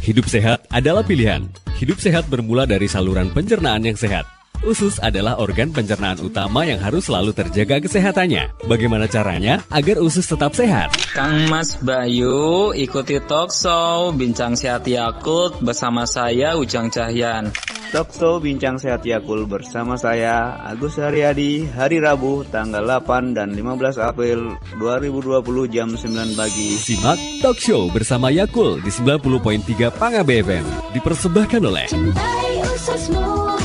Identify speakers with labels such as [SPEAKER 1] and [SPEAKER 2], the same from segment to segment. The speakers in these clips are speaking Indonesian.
[SPEAKER 1] Hidup sehat adalah pilihan. Hidup sehat bermula dari saluran pencernaan yang sehat. Usus adalah organ pencernaan utama yang harus selalu terjaga kesehatannya. Bagaimana caranya agar usus tetap sehat?
[SPEAKER 2] Kang Mas Bayu, ikuti talk show Bincang Sehat Yakult bersama saya Ujang Cahyan.
[SPEAKER 3] Talk show Bincang Sehat Yakult bersama saya Agus Haryadi, hari Rabu tanggal 8 dan 15 April 2020 jam 9 pagi.
[SPEAKER 1] Simak talk show bersama Yakult di 90.3 Panga BFM. Dipersembahkan oleh
[SPEAKER 4] Cintai ususmu,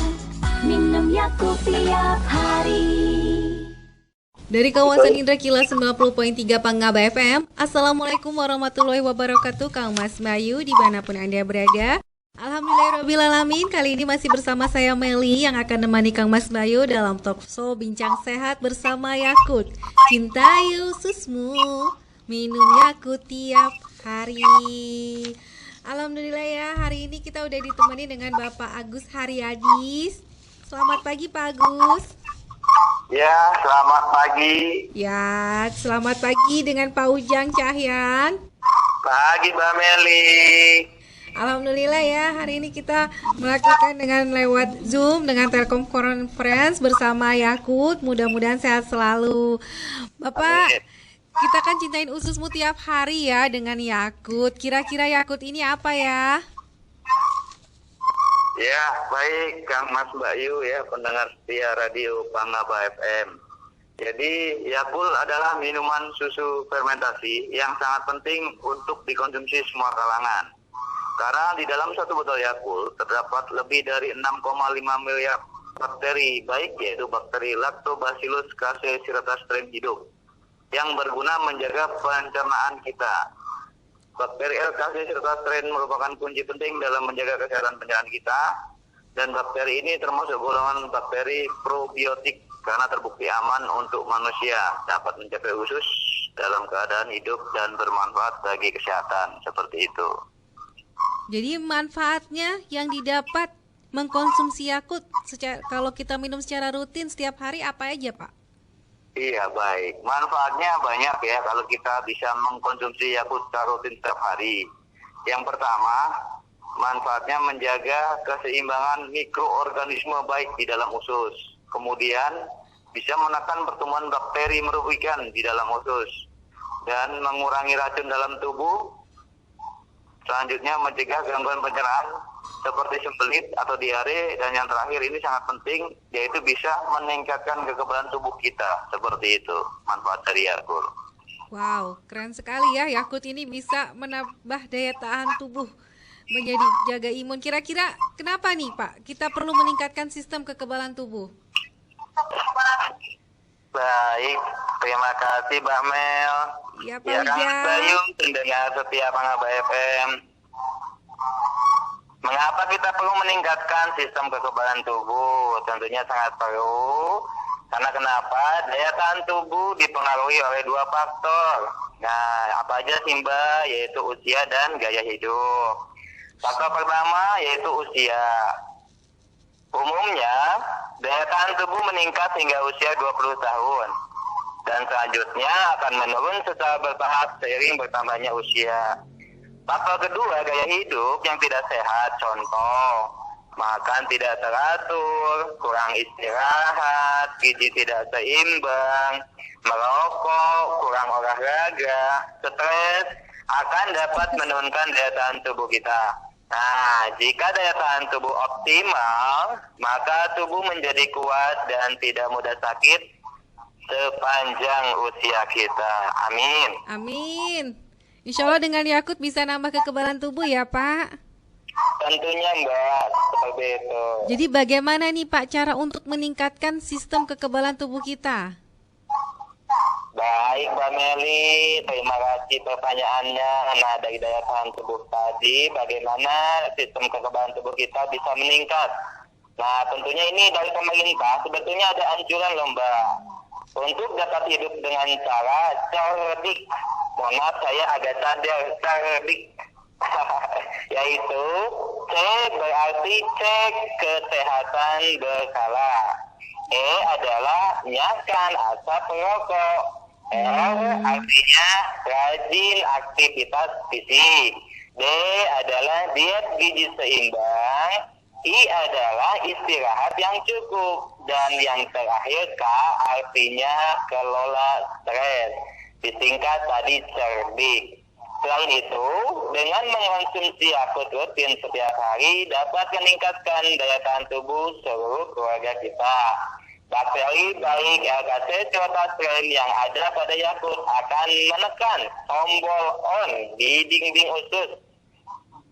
[SPEAKER 4] minum Yakult tiap hari.
[SPEAKER 5] Dari kawasan Indra Kilas 90.3 Panga BFM. Assalamualaikum warahmatullahi wabarakatuh, Kang Mas Bayu dimanapun Anda berada. Alhamdulillahirrahmanirrahim, kali ini masih bersama saya Meli yang akan menemani Kang Mas Bayu dalam talk show Bincang Sehat bersama Yakult. Cintai ususmu, minum Yakult tiap hari. Alhamdulillah ya, hari ini kita udah ditemani dengan Bapak Agus Haryadi. Selamat pagi Pak Agus.
[SPEAKER 6] Ya, selamat pagi.
[SPEAKER 5] Ya, selamat pagi dengan Pak Ujang Cahyan.
[SPEAKER 6] Pagi Mbak Meli.
[SPEAKER 5] Alhamdulillah ya, hari ini kita melakukan dengan lewat Zoom dengan Telkom Conference bersama Yakult. Mudah-mudahan sehat selalu. Bapak, kita kan cintain ususmu tiap hari ya dengan Yakult. Kira-kira Yakult ini apa ya?
[SPEAKER 6] Ya, baik Kang Mas Bayu ya, pendengar setia radio Pangaba FM. Jadi Yakult adalah minuman susu fermentasi yang sangat penting untuk dikonsumsi semua kalangan. Karena di dalam satu botol Yakult terdapat lebih dari 6,5 miliar bakteri baik, yaitu bakteri Lactobacillus casei strain hidup yang berguna menjaga pencernaan kita. Bakteri L. casei strain merupakan kunci penting dalam menjaga kesehatan pencernaan kita, dan bakteri ini termasuk golongan bakteri probiotik karena terbukti aman untuk manusia, dapat mencapai usus dalam keadaan hidup dan bermanfaat bagi kesehatan, seperti itu.
[SPEAKER 5] Jadi manfaatnya yang didapat mengkonsumsi Yakult kalau kita minum secara rutin setiap hari apa aja Pak?
[SPEAKER 6] Iya baik, manfaatnya banyak ya kalau kita bisa mengkonsumsi Yakult secara rutin setiap hari. Yang pertama, manfaatnya menjaga keseimbangan mikroorganisme baik di dalam usus. Kemudian bisa menekan pertumbuhan bakteri merugikan di dalam usus dan mengurangi racun dalam tubuh. Selanjutnya mencegah gangguan pencernaan seperti sembelit atau diare, dan yang terakhir ini sangat penting yaitu bisa meningkatkan kekebalan tubuh kita, seperti itu manfaat dari Yakult.
[SPEAKER 5] Wow, keren sekali ya, Yakult ini bisa menambah daya tahan tubuh, menjadi jaga imun. Kira-kira kenapa nih Pak kita perlu meningkatkan sistem kekebalan tubuh?
[SPEAKER 6] Baik, terima kasih Mbak Mel.
[SPEAKER 5] Ya Pak
[SPEAKER 6] Ya,
[SPEAKER 5] Ujang.
[SPEAKER 6] Kang Bayu, pendengar setia Pangaba FM. Mengapa kita perlu meningkatkan sistem kekebalan tubuh? Tentunya sangat perlu. Karena kenapa? Daya tahan tubuh dipengaruhi oleh dua faktor. Nah, apa aja sih Mbak? Yaitu usia dan gaya hidup. Faktor pertama yaitu usia. Umumnya, daya tahan tubuh meningkat hingga usia 20 tahun. Dan selanjutnya akan menurun secara bertahap seiring bertambahnya usia. Faktor kedua, gaya hidup yang tidak sehat. Contoh, makan tidak teratur, kurang istirahat, gizi tidak seimbang, merokok, kurang olahraga, stres, akan dapat menurunkan daya tahan tubuh kita. Nah, jika daya tahan tubuh optimal, maka tubuh menjadi kuat dan tidak mudah sakit sepanjang usia kita. Amin.
[SPEAKER 5] Amin. Insya Allah dengan Yakult bisa nambah kekebalan tubuh ya Pak.
[SPEAKER 6] Tentunya Mbak, seperti itu.
[SPEAKER 5] Jadi bagaimana nih Pak cara untuk meningkatkan sistem kekebalan tubuh kita?
[SPEAKER 6] Baik Mbak Meli, terima kasih pertanyaannya. Nah, dari daya tahan tubuh tadi, bagaimana sistem kekebalan tubuh kita bisa meningkat? Nah, tentunya ini dari pemerintah sebetulnya ada anjuran loh Mbak, untuk dapat hidup dengan cara cerdik. Mohon maaf saya agak sadar, cerdik. Yaitu C berarti cek kesehatan berkala. E adalah nyahkan asap rokok. R artinya rajin aktivitas fisik. D adalah diet gizi seimbang. I adalah istirahat yang cukup. Dan yang terakhir K artinya kelola stres. Disingkat tadi cerdik. Selain itu, dengan mengonsumsi Yakult rutin setiap hari dapat meningkatkan daya tahan tubuh seluruh keluarga kita. Bakteri baik Ergastrom yang ada pada Yakult akan menekan tombol on di dinding usus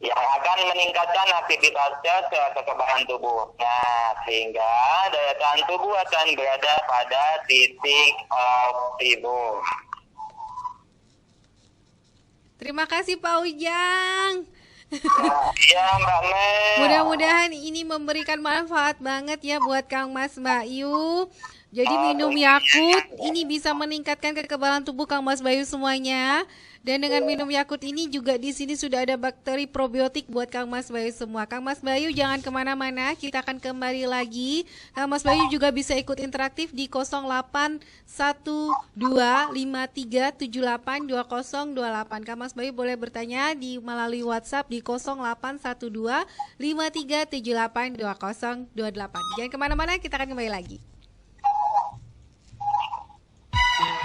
[SPEAKER 6] yang akan meningkatkan aktivitas sel kekebalan tubuh. Nah, sehingga daya tahan tubuh akan berada pada titik optimum.
[SPEAKER 5] Terima kasih Pak Ujang.
[SPEAKER 6] Iya Mbak Mel.
[SPEAKER 5] Mudah-mudahan ini memberikan manfaat banget ya buat Kang Mas Bayu. Jadi minum Yakult ini bisa meningkatkan kekebalan tubuh Kang Mas Bayu semuanya. Dan dengan minum Yakult ini juga di sini sudah ada bakteri probiotik buat Kang Mas Bayu semua. Kang Mas Bayu jangan kemana-mana, kita akan kembali lagi. Kang Mas Bayu juga bisa ikut interaktif di 081253782028. Kang Mas Bayu boleh bertanya di melalui WhatsApp di 081253782028. Jangan kemana-mana, kita akan kembali lagi.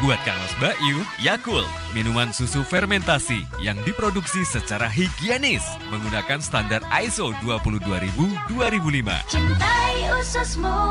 [SPEAKER 1] Buat Kang Mas Bayu, Yakult, minuman susu fermentasi yang diproduksi secara higienis menggunakan standar ISO 22000-2005.
[SPEAKER 4] Cintai ususmu,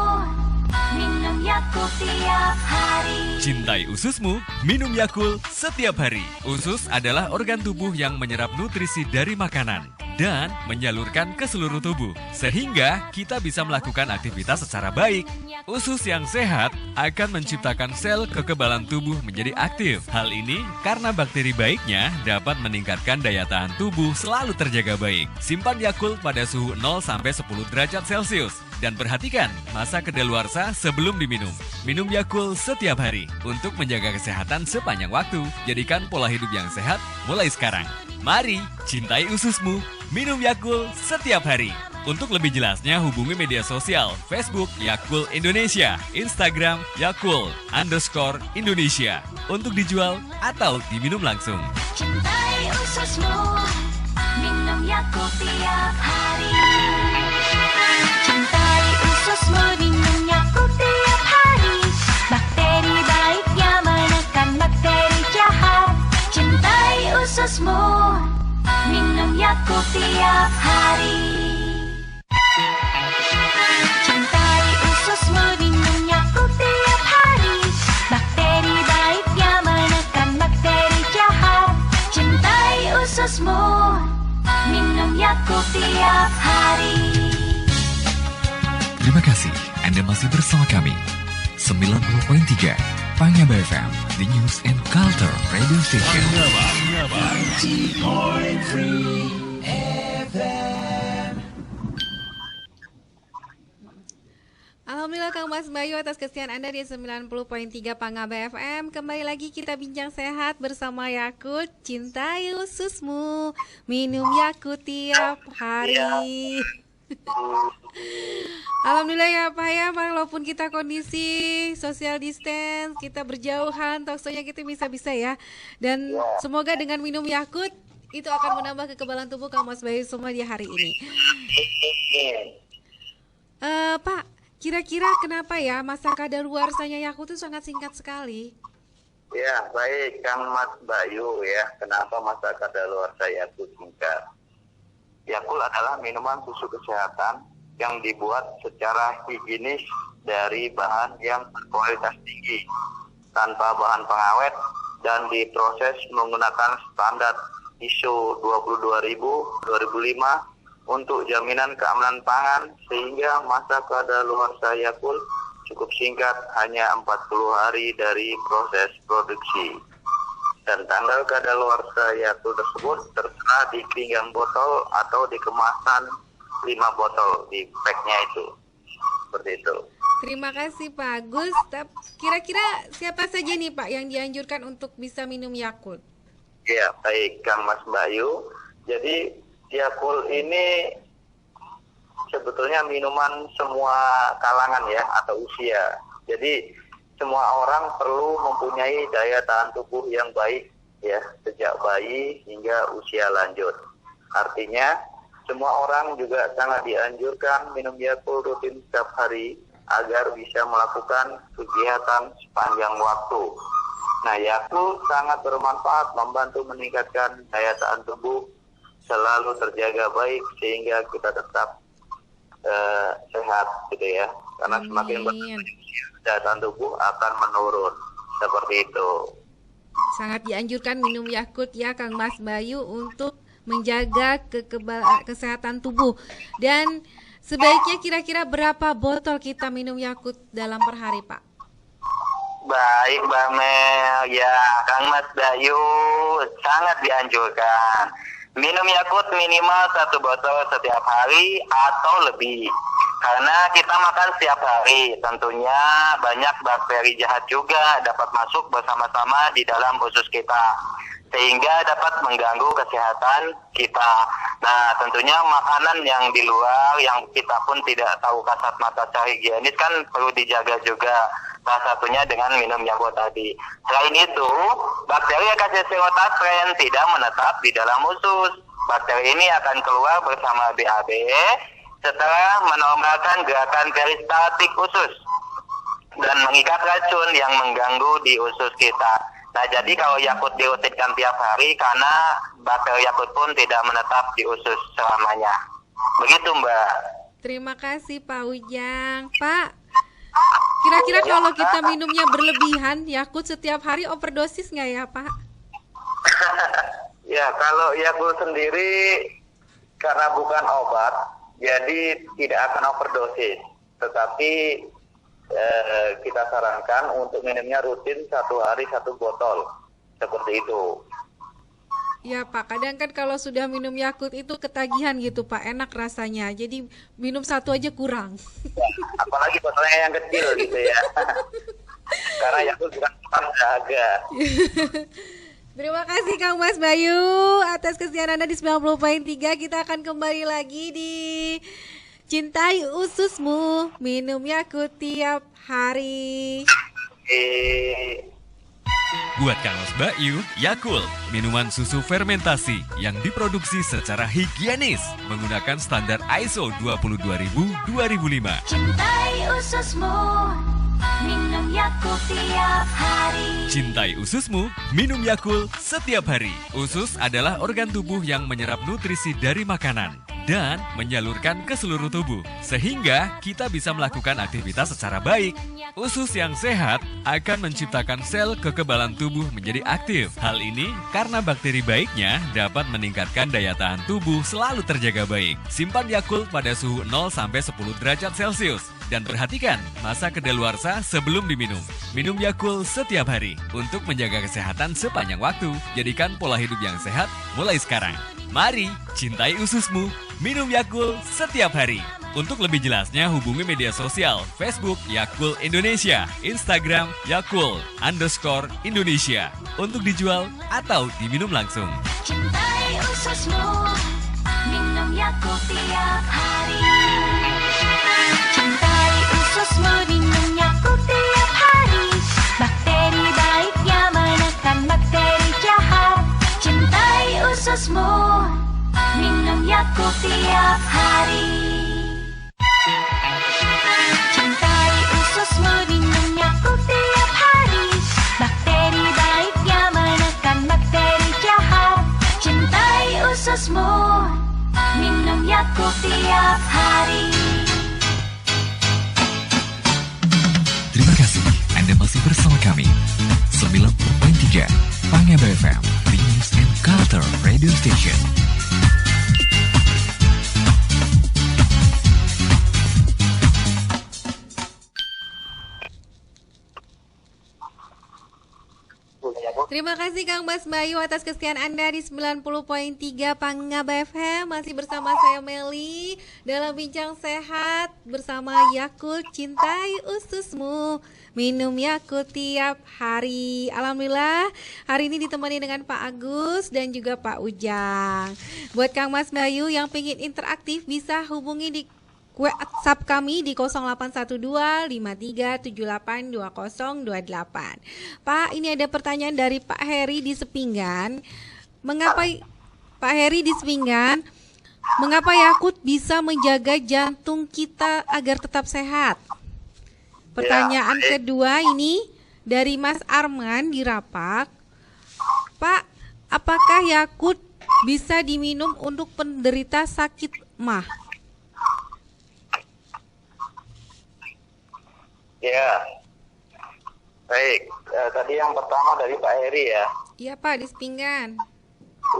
[SPEAKER 4] minum Yakult tiap hari.
[SPEAKER 1] Cintai ususmu, minum Yakult setiap hari. Usus adalah organ tubuh yang menyerap nutrisi dari makanan dan menyalurkan ke seluruh tubuh, sehingga kita bisa melakukan aktivitas secara baik. Usus yang sehat akan menciptakan sel kekebalan tubuh menjadi aktif. Hal ini karena bakteri baiknya dapat meningkatkan daya tahan tubuh selalu terjaga baik. Simpan Yakult pada suhu 0-10 derajat Celcius. Dan perhatikan masa kedaluarsa sebelum diminum. Minum Yakult setiap hari untuk menjaga kesehatan sepanjang waktu. Jadikan pola hidup yang sehat mulai sekarang. Mari cintai ususmu, minum Yakult setiap hari. Untuk lebih jelasnya hubungi media sosial Facebook Yakult Indonesia, Instagram Yakult_Indonesia untuk dijual atau diminum langsung.
[SPEAKER 4] Cintai ususmu, minum Yakult tiap hari. Cintai ususmu, minum Yakult tiap hari. Bakteri baiknya menekan bakteri jahat. Cintai ususmu, minum Yakult tiap hari. Cintai ususmu, minum Yakult tiap hari. Bakteri baiknya menekan bakteri jahat. Cintai ususmu, minum Yakult tiap hari.
[SPEAKER 7] Terima kasih Anda masih bersama kami 90.3 Pangaba FM, The News and Culture Radio Station.
[SPEAKER 5] Alhamdulillah Kang Mas Bayu atas kesetiaan Anda di 90.3 Pangaba FM. Kembali lagi kita bincang sehat bersama Yakult. Cintai ususmu, minum Yakult tiap hari. Alhamdulillah ya Pak ya, walaupun kita kondisi social distance, kita berjauhan, talkshow-nya kita bisa-bisa ya. Dan semoga dengan minum Yakult itu akan menambah kekebalan tubuh Kang Mas Bayu semua di hari ini. Pak, kira-kira kenapa ya masa kadaluarsanya Yakult itu sangat singkat sekali?
[SPEAKER 6] Ya, baik Kang Mas Bayu ya, kenapa masa kadaluarsa Yakult singkat? Yakult adalah minuman susu kesehatan yang dibuat secara higienis dari bahan yang berkualitas tinggi, tanpa bahan pengawet, dan diproses menggunakan standar ISO 22000-2005 untuk jaminan keamanan pangan, sehingga masa kadaluarsa Yakult cukup singkat, hanya 40 hari dari proses produksi. Dan tanggal kadaluarsa Yakult tersebut tertera di pinggang botol atau di kemasan 5 botol di packnya itu. Seperti itu.
[SPEAKER 5] Terima kasih Pak Agus. Kira-kira siapa saja nih Pak yang dianjurkan untuk bisa minum Yakult?
[SPEAKER 6] Ya, baik Kang Mas Bayu. Jadi Yakult ini sebetulnya minuman semua kalangan ya, atau usia. Jadi semua orang perlu mempunyai daya tahan tubuh yang baik ya, sejak bayi hingga usia lanjut. Artinya, semua orang juga sangat dianjurkan minum Yakult rutin setiap hari agar bisa melakukan kegiatan sepanjang waktu. Nah, Yakult sangat bermanfaat membantu meningkatkan daya tahan tubuh selalu terjaga baik sehingga kita tetap sehat gitu ya. Karena semakin daya tahan tubuh akan menurun seperti itu.
[SPEAKER 5] Sangat dianjurkan minum Yakult ya Kang Mas Bayu untuk menjaga kesehatan tubuh. Dan sebaiknya kira-kira berapa botol kita minum Yakult dalam per hari, Pak?
[SPEAKER 6] Baik, Mbak Mel. Ya, Kang Mas Bayu sangat dianjurkan minum Yakult minimal 1 botol setiap hari atau lebih. Karena kita makan setiap hari, tentunya banyak bakteri jahat juga dapat masuk bersama-sama di dalam usus kita, sehingga dapat mengganggu kesehatan kita. Nah, tentunya makanan yang di luar yang kita pun tidak tahu kasat mata secara higienis kan perlu dijaga juga. Salah satunya dengan minum Yakult tadi. Selain itu, bakteri Akacea stren tidak menetap di dalam usus. Bakteri ini akan keluar bersama BAB setelah menormalkan gerakan peristaltik usus dan mengikat racun yang mengganggu di usus kita. Nah, jadi kalau Yakult dirutinkan tiap hari karena bakteri Yakult pun tidak menetap di usus selamanya. Begitu, Mbak.
[SPEAKER 5] Terima kasih Pak Ujang. Pak, kira-kira kalau kita minumnya berlebihan Yakult setiap hari overdosis nggak ya, Pak?
[SPEAKER 6] Ya, kalau Yakult sendiri karena bukan obat, jadi tidak akan overdosis. Tetapi kita sarankan untuk minumnya rutin 1 hari 1 botol. Seperti itu.
[SPEAKER 5] Ya Pak, kadang kan kalau sudah minum Yakult itu ketagihan gitu Pak, enak rasanya. Jadi minum 1 aja kurang.
[SPEAKER 6] Ya, apalagi botolnya yang kecil gitu ya. Karena Yakult bukan tempat dahaga.
[SPEAKER 5] Terima kasih Kang Mas Bayu atas kesediaan Anda di 90.3. Kita akan kembali lagi di Cintai Ususmu, minum Yakult tiap hari.
[SPEAKER 1] Buat Kang Mas Bayu, Yakult, minuman susu fermentasi yang diproduksi secara higienis menggunakan standar ISO 22000-2005.
[SPEAKER 4] Cintai ususmu, minum Yakult tiap hari.
[SPEAKER 1] Cintai ususmu, minum Yakult setiap hari. Usus adalah organ tubuh yang menyerap nutrisi dari makanan dan menyalurkan ke seluruh tubuh, sehingga kita bisa melakukan aktivitas secara baik. Usus yang sehat akan menciptakan sel kekebalan tubuh menjadi aktif. Hal ini karena bakteri baiknya dapat meningkatkan daya tahan tubuh selalu terjaga baik. Simpan Yakult pada suhu 0-10 derajat Celcius. Dan perhatikan masa kedaluarsa sebelum diminum. Minum Yakult setiap hari untuk menjaga kesehatan sepanjang waktu. Jadikan pola hidup yang sehat mulai sekarang. Mari cintai ususmu, minum Yakult setiap hari. Untuk lebih jelasnya hubungi media sosial Facebook Yakult Indonesia, Instagram Yakult_Indonesia untuk dijual atau diminum langsung.
[SPEAKER 4] Cintai ususmu, minum Yakult tiap hari. Cintai ususmu, minum Yakult tiap hari. Bakteri baiknya menekan bakteri jahat. Cintai ususmu, minum Yakult tiap hari. Cintai ususmu, minum Yakult tiap hari. Bakteri baiknya menekan bakteri jahat. Cintai ususmu, minum Yakult tiap hari.
[SPEAKER 7] Terima kasih Anda masih bersama kami 90.3 Pangaba FM, The News and Culture Radio Station.
[SPEAKER 5] Terima kasih Kang Mas Bayu atas kesetiaan Anda di 90.3 Pangaba FM. Masih bersama saya Meli dalam Bincang Sehat bersama Yakult. Cintai ususmu, minum Yakult tiap hari. Alhamdulillah hari ini ditemani dengan Pak Agus dan juga Pak Ujang. Buat Kang Mas Bayu yang pengen interaktif bisa hubungi di WhatsApp kami di 081253782028. Pak, ini ada pertanyaan dari Pak Heri di Sepinggan. Mengapa Pak Heri di Sepinggan, mengapa Yakult bisa menjaga jantung kita agar tetap sehat? Pertanyaan kedua ini dari Mas Arman di Rapak. Pak, apakah Yakult bisa diminum untuk penderita sakit mah?
[SPEAKER 6] Ya, baik. Tadi yang pertama dari Pak Heri ya.
[SPEAKER 5] Iya Pak, di Sepinggan.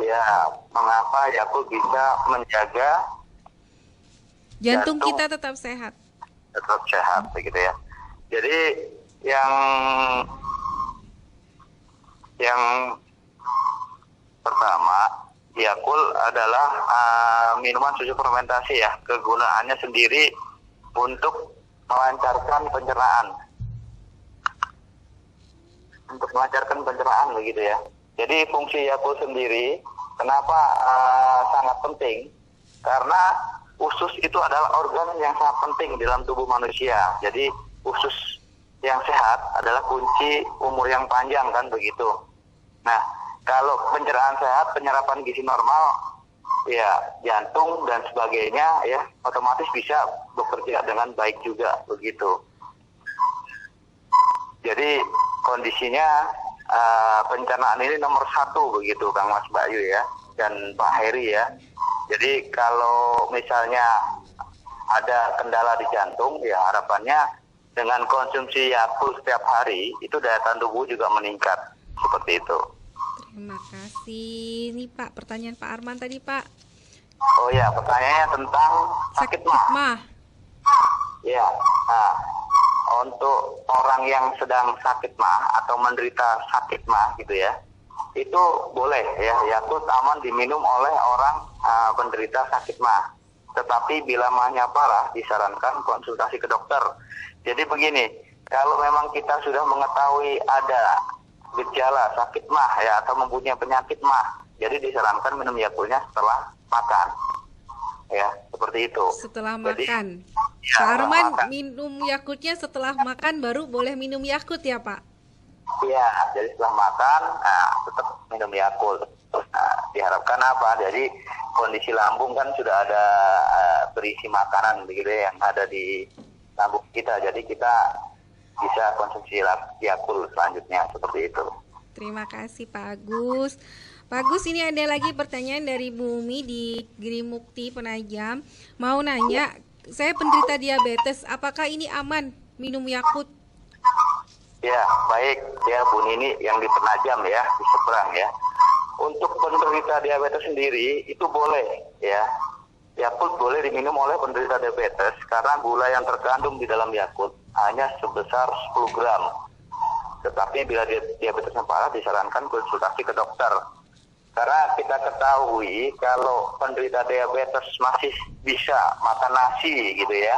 [SPEAKER 6] Ya, mengapa Yakult bisa menjaga
[SPEAKER 5] Jantung
[SPEAKER 6] Jantung.
[SPEAKER 5] kita tetap sehat.
[SPEAKER 6] tetap sehat, begitu ya. Jadi yang pertama, Yakult adalah minuman susu fermentasi ya. Kegunaannya sendiri untuk melancarkan pencernaan. Untuk melancarkan pencernaan begitu ya. Jadi fungsi Yakult sendiri kenapa sangat penting? Karena usus itu adalah organ yang sangat penting dalam tubuh manusia. Jadi usus yang sehat adalah kunci umur yang panjang kan begitu. Nah, kalau pencernaan sehat, penyerapan gizi normal, ya jantung dan sebagainya ya otomatis bisa bekerja dengan baik juga begitu. Jadi kondisinya pencernaan ini nomor 1 begitu Kang Mas Bayu ya dan Pak Heri ya. Jadi kalau misalnya ada kendala di jantung ya harapannya dengan konsumsi Yakult setiap hari itu daya tahan tubuh juga meningkat seperti itu.
[SPEAKER 5] Terima kasih. Ini Pak, pertanyaan Pak Arman tadi Pak.
[SPEAKER 6] Oh ya, pertanyaannya tentang sakit mah. Ya, nah, untuk orang yang sedang sakit mah atau menderita sakit mah gitu ya, itu boleh ya, Yakult aman diminum oleh orang penderita sakit mah. Tetapi bila mahnya parah, disarankan konsultasi ke dokter. Jadi begini, kalau memang kita sudah mengetahui ada gejala sakit mah ya atau mempunyai penyakit mah, jadi disarankan minum Yakultnya setelah makan. Ya, seperti itu.
[SPEAKER 5] Setelah
[SPEAKER 6] Jadi,
[SPEAKER 5] makan.
[SPEAKER 6] ya,
[SPEAKER 5] Pak
[SPEAKER 6] setelah
[SPEAKER 5] Arman
[SPEAKER 6] makan.
[SPEAKER 5] minum Yakultnya setelah makan baru boleh minum Yakult ya Pak?
[SPEAKER 6] Iya, jadi setelah makan, tetap minum Yakult. Nah, diharapkan apa? Jadi kondisi lambung kan sudah ada berisi makanan begitu ya, yang ada di lambung kita. Jadi kita bisa konsumsi Yakult selanjutnya seperti itu.
[SPEAKER 5] Terima kasih Pak Agus. Pak Agus, ini ada lagi pertanyaan dari Bumi di Grimukti Penajam. Mau nanya, saya penderita diabetes, apakah ini aman minum Yakult?
[SPEAKER 6] Ya, baik. Ya, Bu Nini yang di Penajam ya, di seberang ya. Untuk penderita diabetes sendiri itu boleh ya. Yakult boleh diminum oleh penderita diabetes karena gula yang terkandung di dalam Yakult hanya sebesar 10 gram. Tetapi bila diabetesnya parah disarankan konsultasi ke dokter. Karena kita ketahui kalau penderita diabetes masih bisa makan nasi gitu ya,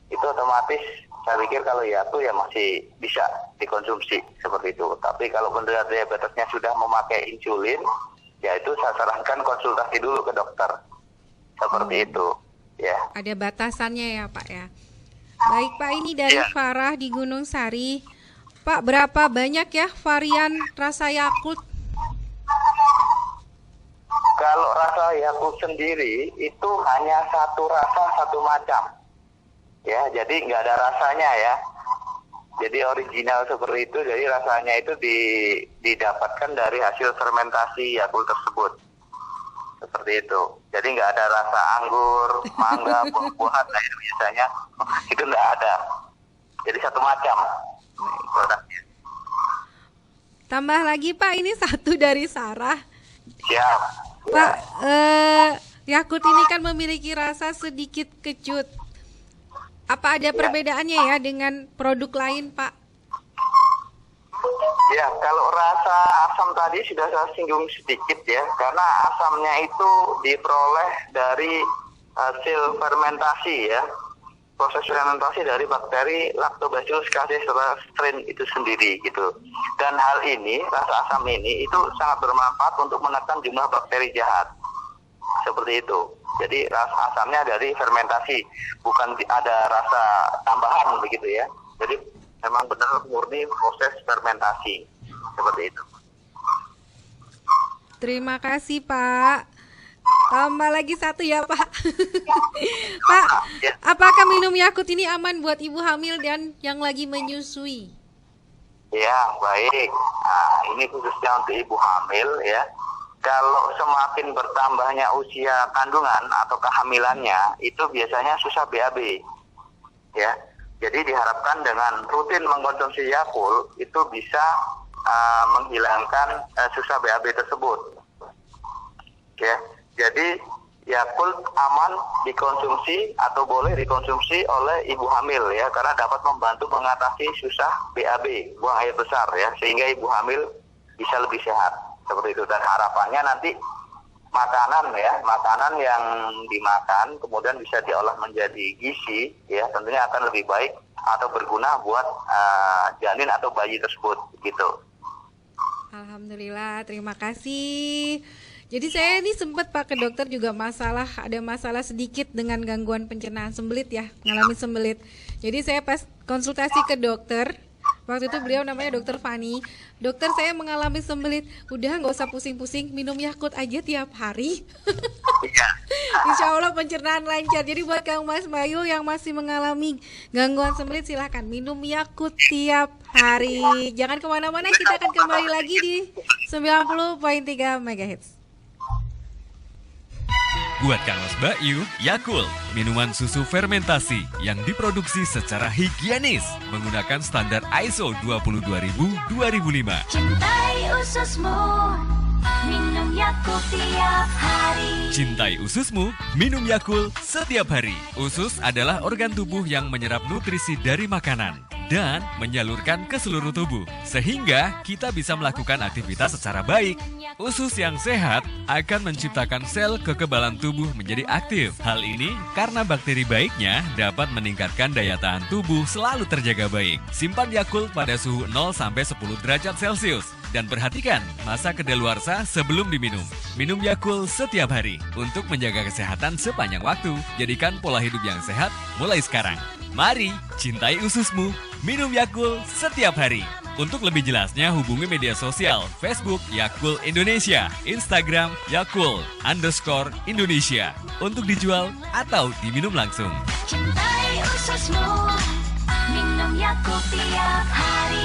[SPEAKER 6] itu otomatis saya pikir kalau Yakult ya masih bisa dikonsumsi seperti itu. Tapi kalau penderita diabetesnya sudah memakai insulin, ya itu saya sarankan konsultasi dulu ke dokter. Seperti itu, ya.
[SPEAKER 5] Ada batasannya ya Pak ya. Baik Pak, ini dari
[SPEAKER 6] Ya.
[SPEAKER 5] Farah di Gunung Sari. Pak, berapa banyak ya varian rasa Yakult?
[SPEAKER 6] Kalau rasa Yakult sendiri itu hanya satu rasa satu macam, ya. Jadi nggak ada rasanya ya. Jadi original seperti itu. Jadi rasanya itu didapatkan dari hasil fermentasi Yakult tersebut. Seperti itu. Jadi nggak ada rasa anggur, mangga, buah-buahan nah itu biasanya itu nggak ada. Jadi satu macam produknya.
[SPEAKER 5] Tambah lagi Pak, ini satu dari Sarah.
[SPEAKER 6] Siap.
[SPEAKER 5] Pak, Yakult ini kan memiliki rasa sedikit kecut. Apa ada perbedaannya ya dengan produk lain Pak?
[SPEAKER 6] Ya, kalau rasa asam tadi sudah saya singgung sedikit ya, karena asamnya itu diperoleh dari hasil fermentasi ya, proses fermentasi dari bakteri Lactobacillus casei strain itu sendiri gitu. Dan hal ini, rasa asam ini itu sangat bermanfaat untuk menekan jumlah bakteri jahat, seperti itu. Jadi rasa asamnya dari fermentasi, bukan ada rasa tambahan begitu ya. Jadi memang benar murni proses fermentasi seperti itu.
[SPEAKER 5] Terima kasih Pak. Tambah lagi 1 ya Pak. Pak, apakah minum Yakult ini aman buat ibu hamil dan yang lagi menyusui?
[SPEAKER 6] Ya, baik. Nah, ini khususnya untuk ibu hamil ya. Kalau semakin bertambahnya usia kandungan atau kehamilannya, itu biasanya susah BAB. Ya. Jadi diharapkan dengan rutin mengkonsumsi Yakult itu bisa menghilangkan susah BAB tersebut. Ya. Jadi Yakult aman dikonsumsi atau boleh dikonsumsi oleh ibu hamil ya, karena dapat membantu mengatasi susah BAB, buang air besar ya, sehingga ibu hamil bisa lebih sehat seperti itu. Dan harapannya nanti makanan yang dimakan kemudian bisa diolah menjadi gizi ya, tentunya akan lebih baik atau berguna buat janin atau bayi tersebut gitu.
[SPEAKER 5] Alhamdulillah, terima kasih. Jadi saya ini sempat Pak ke dokter juga ada masalah sedikit dengan gangguan pencernaan sembelit ya, ngalamin sembelit. Jadi saya pas konsultasi ke dokter, waktu itu beliau namanya Dokter Fani. Dokter, saya mengalami sembelit, udah nggak usah pusing-pusing, minum Yakult aja tiap hari. Insya Allah pencernaan lancar. Jadi buat Kang Mas Bayu yang masih mengalami gangguan sembelit, silahkan minum Yakult tiap hari. Jangan kemana-mana, kita akan kembali lagi di 90.3 MHz.
[SPEAKER 1] Buat Kang Mas Bayu, Yakult, minuman susu fermentasi yang diproduksi secara higienis menggunakan standar ISO 22000-2005.
[SPEAKER 4] Cintai ususmu, minum Yakult tiap hari.
[SPEAKER 1] Cintai ususmu, minum Yakult setiap hari. Usus adalah organ tubuh yang menyerap nutrisi dari makanan dan menyalurkan ke seluruh tubuh, sehingga kita bisa melakukan aktivitas secara baik. Usus yang sehat akan menciptakan sel kekebalan tubuh menjadi aktif. Hal ini karena bakteri baiknya dapat meningkatkan daya tahan tubuh selalu terjaga baik. Simpan Yakult pada suhu 0-10 derajat Celcius. Dan perhatikan masa kedaluarsa sebelum diminum. Minum Yakult setiap hari untuk menjaga kesehatan sepanjang waktu. Jadikan pola hidup yang sehat mulai sekarang. Mari cintai ususmu, minum Yakult setiap hari. Untuk lebih jelasnya hubungi media sosial Facebook Yakult Indonesia, Instagram Yakult_Indonesia untuk dijual atau diminum langsung.
[SPEAKER 4] Cintai ususmu, minum Yakult tiap hari.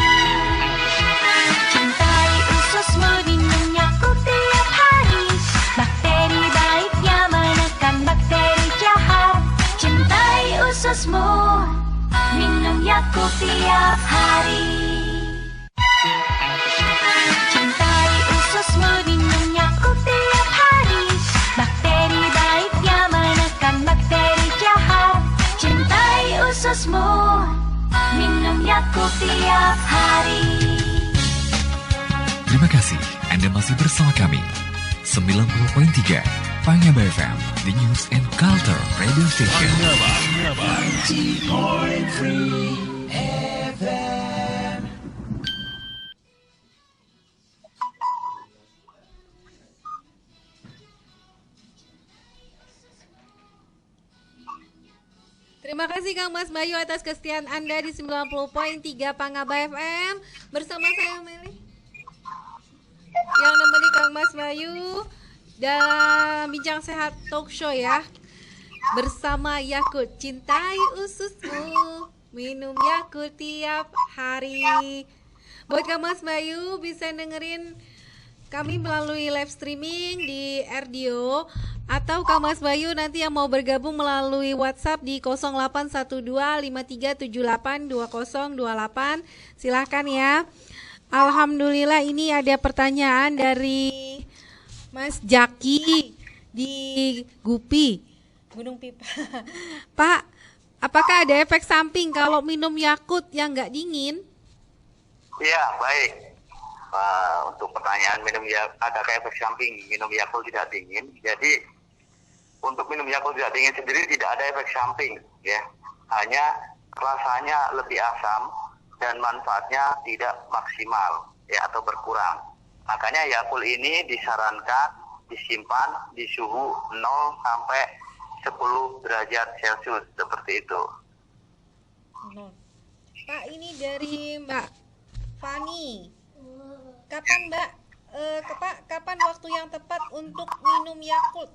[SPEAKER 4] Cintai ususmu, minum Yakult tiap hari. Bakteri baiknya menekan bakteri jahat. Cintai ususmu, minum Yakult tiap hari. Cintai ususmu, minum Yakult tiap hari. Bakteri baiknya menekan bakteri jahat. Cintai ususmu, minum Yakult tiap hari.
[SPEAKER 7] Terima kasih Anda masih bersama kami 90.3 Pangaba FM, The News and Culture Radio Station.
[SPEAKER 5] Terima kasih Kang Mas Bayu atas kesetiaan Anda di 90.3 Pangaba FM. Bersama saya Meli yang nemeni Kang Mas Bayu dan Bincang Sehat Talk Show ya. Bersama Yakult, cintai ususmu, minum Yakult tiap hari. Buat Kang Mas Bayu bisa dengerin kami melalui live streaming di RDO, atau Kang Mas Bayu nanti yang mau bergabung melalui WhatsApp di 081253782028. Silahkan ya. Alhamdulillah ini ada pertanyaan dari Mas Jaki di Gupi, Gunung Pipa. Pak, apakah ada efek samping kalau minum Yakult yang nggak dingin?
[SPEAKER 6] Ya, baik. Untuk pertanyaan adakah efek samping minum Yakult tidak dingin? Jadi untuk minum Yakult tidak dingin sendiri tidak ada efek samping, ya. Hanya rasanya lebih asam dan manfaatnya tidak maksimal, ya, atau berkurang. Makanya Yakult ini disarankan disimpan di suhu 0 sampai 10 derajat Celcius seperti itu.
[SPEAKER 5] Pak, ini dari Mbak Fani. Kapan Mbak, kapan waktu yang tepat untuk minum Yakult?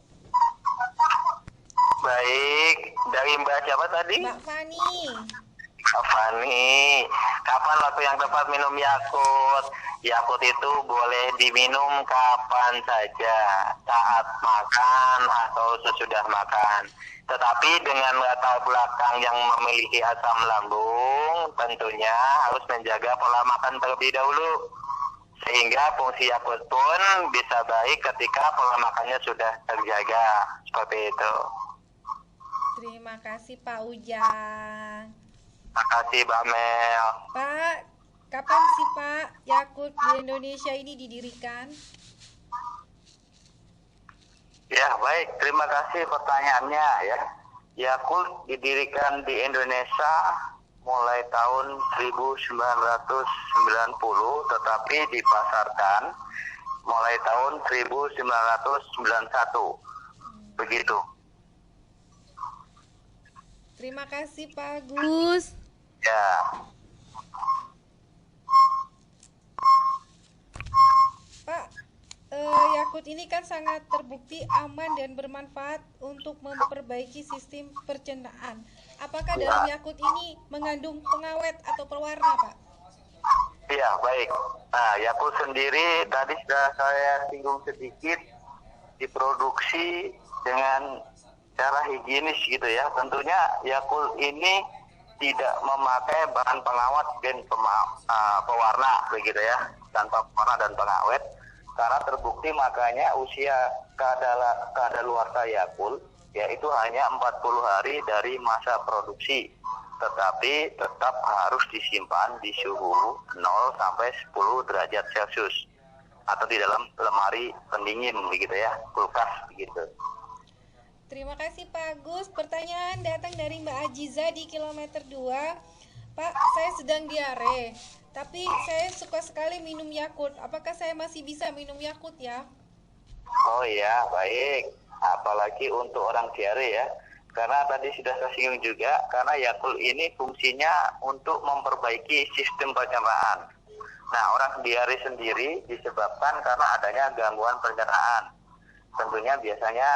[SPEAKER 6] Baik, dari Mbak siapa tadi?
[SPEAKER 5] Mbak Fani.
[SPEAKER 6] Mbak Fani, kapan waktu yang tepat minum Yakult? Yakult itu boleh diminum kapan saja, saat makan atau sesudah makan. Tetapi dengan latar belakang yang memiliki asam lambung, tentunya harus menjaga pola makan terlebih dahulu. Sehingga fungsi Yakult pun bisa baik ketika pola makannya sudah terjaga. Seperti itu.
[SPEAKER 5] Terima kasih Pak Ujang.
[SPEAKER 6] Terima kasih Mbak Mel.
[SPEAKER 5] Pak, kapan sih Pak Yakult di Indonesia ini didirikan?
[SPEAKER 6] Ya baik, terima kasih pertanyaannya ya. Yakult didirikan di Indonesia mulai tahun 1990, tetapi dipasarkan mulai tahun 1991. Begitu.
[SPEAKER 5] Terima kasih Pak Agus.
[SPEAKER 6] Ya.
[SPEAKER 5] Pak, Yakult ini kan sangat terbukti aman dan bermanfaat untuk memperbaiki sistem pencernaan. Apakah dalam Yakult ini mengandung pengawet atau pewarna, Pak?
[SPEAKER 6] Iya, baik. Nah, Yakult sendiri tadi sudah saya singgung sedikit, diproduksi dengan cara higienis gitu ya. Tentunya Yakult ini tidak memakai bahan pengawet dan pewarna begitu ya, tanpa pewarna dan pengawet. Karena terbukti makanya usia kadaluarsa Yakult yaitu hanya 40 hari dari masa produksi. Tetapi tetap harus disimpan di suhu 0 sampai 10 derajat Celcius atau di dalam lemari pendingin begitu ya, kulkas begitu.
[SPEAKER 5] Terima kasih Pak Agus. Pertanyaan datang dari Mbak Ajiza di kilometer 2. Pak, saya sedang diare, tapi saya suka sekali minum Yakult. Apakah saya masih bisa minum Yakult ya?
[SPEAKER 6] Oh iya, baik. Apalagi untuk orang diare ya. Karena tadi sudah saya singgung juga, karena Yakult ini fungsinya untuk memperbaiki sistem pencernaan. Nah, orang diare sendiri disebabkan karena adanya gangguan pencernaan. Tentunya biasanya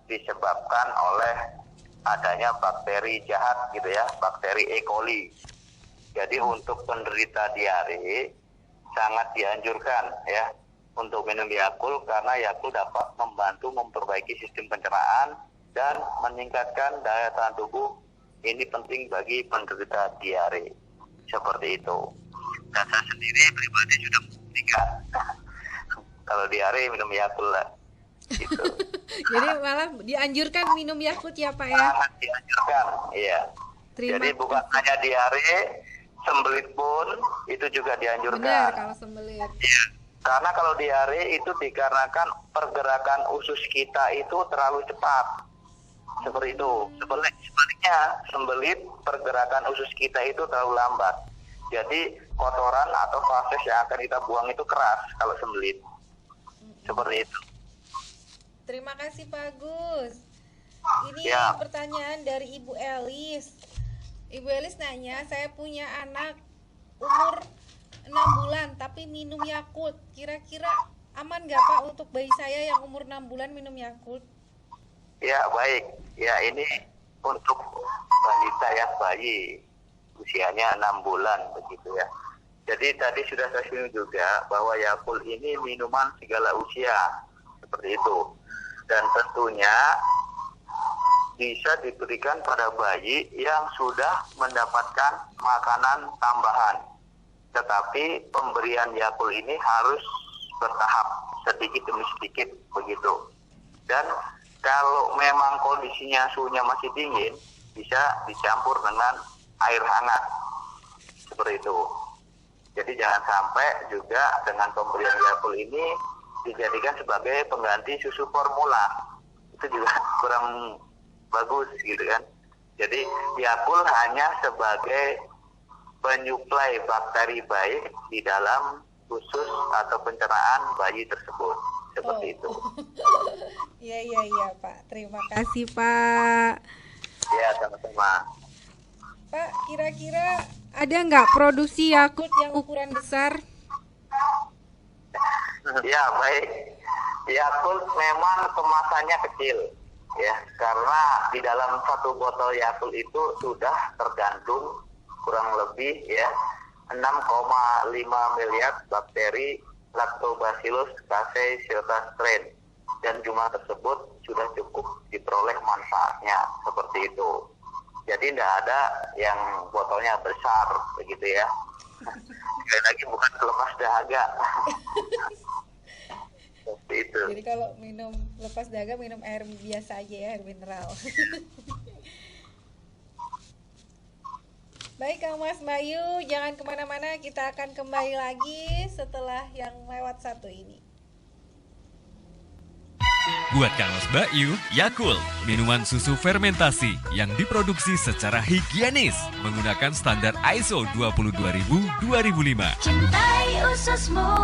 [SPEAKER 6] disebabkan oleh adanya bakteri jahat gitu ya, bakteri E. coli. Jadi untuk penderita diare sangat dianjurkan ya untuk minum Yakult karena Yakult dapat membantu memperbaiki sistem pencernaan dan meningkatkan daya tahan tubuh. Ini penting bagi penderita diare. Seperti itu. Dan saya sendiri pribadi sudah membuktikan kalau diare minum Yakult lah. Gitu.
[SPEAKER 5] Jadi malah dianjurkan minum Yakult ya Pak ya?
[SPEAKER 6] Sangat dianjurkan, iya. Jadi bukan hanya diare, sembelit pun itu juga dianjurkan.
[SPEAKER 5] Benar kalau sembelit.
[SPEAKER 6] Iya. Karena kalau diare itu dikarenakan pergerakan usus kita itu terlalu cepat. Seperti itu. Sebaliknya, sembelit pergerakan usus kita itu terlalu lambat. Jadi kotoran atau feses yang akan kita buang itu keras kalau sembelit. Seperti itu.
[SPEAKER 5] Terima kasih Pak Agus. Ini
[SPEAKER 6] Ya.
[SPEAKER 5] pertanyaan dari Ibu Elis. Ibu Elis nanya, saya punya anak umur 6 bulan tapi minum Yakult. Kira-kira aman nggak Pak untuk bayi saya yang umur 6 bulan minum Yakult?
[SPEAKER 6] Ya baik. Ya ini untuk balita ya, bayi usianya 6 bulan begitu ya. Jadi tadi sudah saya singgung juga bahwa Yakult ini minuman segala usia seperti itu. Dan tentunya bisa diberikan pada bayi yang sudah mendapatkan makanan tambahan. Tetapi pemberian Yakult ini harus bertahap, sedikit demi sedikit begitu. Dan kalau memang kondisinya suhunya masih dingin, bisa dicampur dengan air hangat. Seperti itu. Jadi jangan sampai juga dengan pemberian Yakult ini dijadikan sebagai pengganti susu formula. Itu juga kurang bagus gitu kan. Jadi Yakult hanya sebagai penyuplai bakteri baik di dalam usus atau pencernaan bayi tersebut. Seperti itu.
[SPEAKER 5] Iya Pak. Terima kasih Pak.
[SPEAKER 6] Ya, sama-sama.
[SPEAKER 5] Pak, kira-kira ada nggak produksi Yakult yang ukuran besar?
[SPEAKER 6] Ya, baik. Yakult memang kemasannya kecil. ya, karena di dalam satu botol Yakult itu sudah tergandung kurang lebih ya 6,5 miliar bakteri Lactobacillus casei shirta strain, dan jumlah tersebut sudah cukup diperoleh manfaatnya seperti itu. Jadi tidak ada yang botolnya besar begitu ya. Sekali lagi bukan lepas dahaga. Seperti itu.
[SPEAKER 5] Jadi kalau minum lepas dahaga minum air biasa aja ya, air mineral. Baik Kang Mas Bayu, jangan kemana-mana, kita akan kembali lagi setelah yang lewat satu ini.
[SPEAKER 1] Buat Kang Mas Bayu, Yakult, minuman susu fermentasi yang diproduksi secara higienis menggunakan standar ISO 22000-2005.
[SPEAKER 4] Cintai ususmu,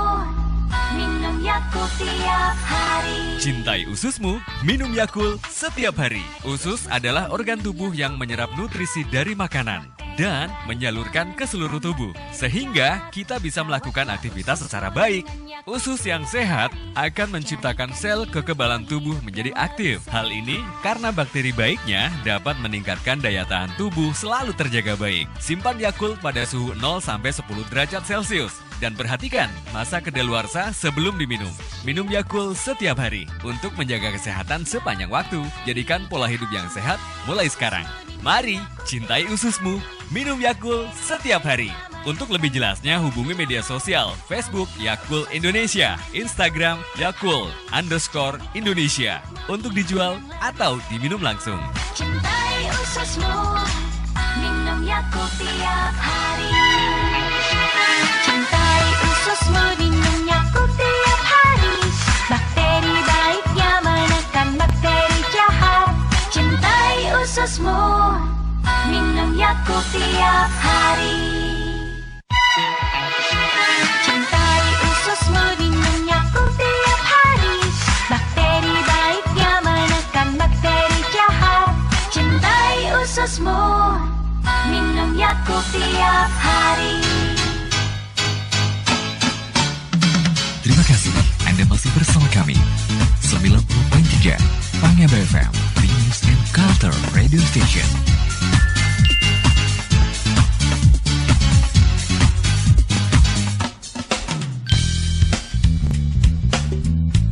[SPEAKER 4] minum Yakult tiap hari.
[SPEAKER 1] Cintai ususmu, minum Yakult setiap hari. Usus adalah organ tubuh yang menyerap nutrisi dari makanan dan menyalurkan ke seluruh tubuh, sehingga kita bisa melakukan aktivitas secara baik. Usus yang sehat akan menciptakan sel kekebalan tubuh menjadi aktif. Hal ini karena bakteri baiknya dapat meningkatkan daya tahan tubuh selalu terjaga baik. Simpan Yakult pada suhu 0-10 derajat Celcius. Dan perhatikan masa kedaluarsa sebelum diminum. Minum Yakult setiap hari untuk menjaga kesehatan sepanjang waktu. Jadikan pola hidup yang sehat mulai sekarang. Mari cintai ususmu, minum Yakult setiap hari. Untuk lebih jelasnya hubungi media sosial Facebook Yakult Indonesia, Instagram Yakult_Indonesia untuk dijual atau diminum langsung.
[SPEAKER 4] Cintai ususmu, minum Yakult tiap hari. Cintai ususmu, minum Yakult tiap hari. Bakteri baiknya menekan bakteri jahat. Cintai ususmu, minum Yakult tiap hari. Cintai ususmu, minum Yakult tiap hari. Bakteri baiknya menekan bakteri jahat. Cintai ususmu, minum Yakult tiap hari.
[SPEAKER 7] Terima kasih Anda masih bersama kami 90.3 Pangaba FM, The News and Culture Radio Station.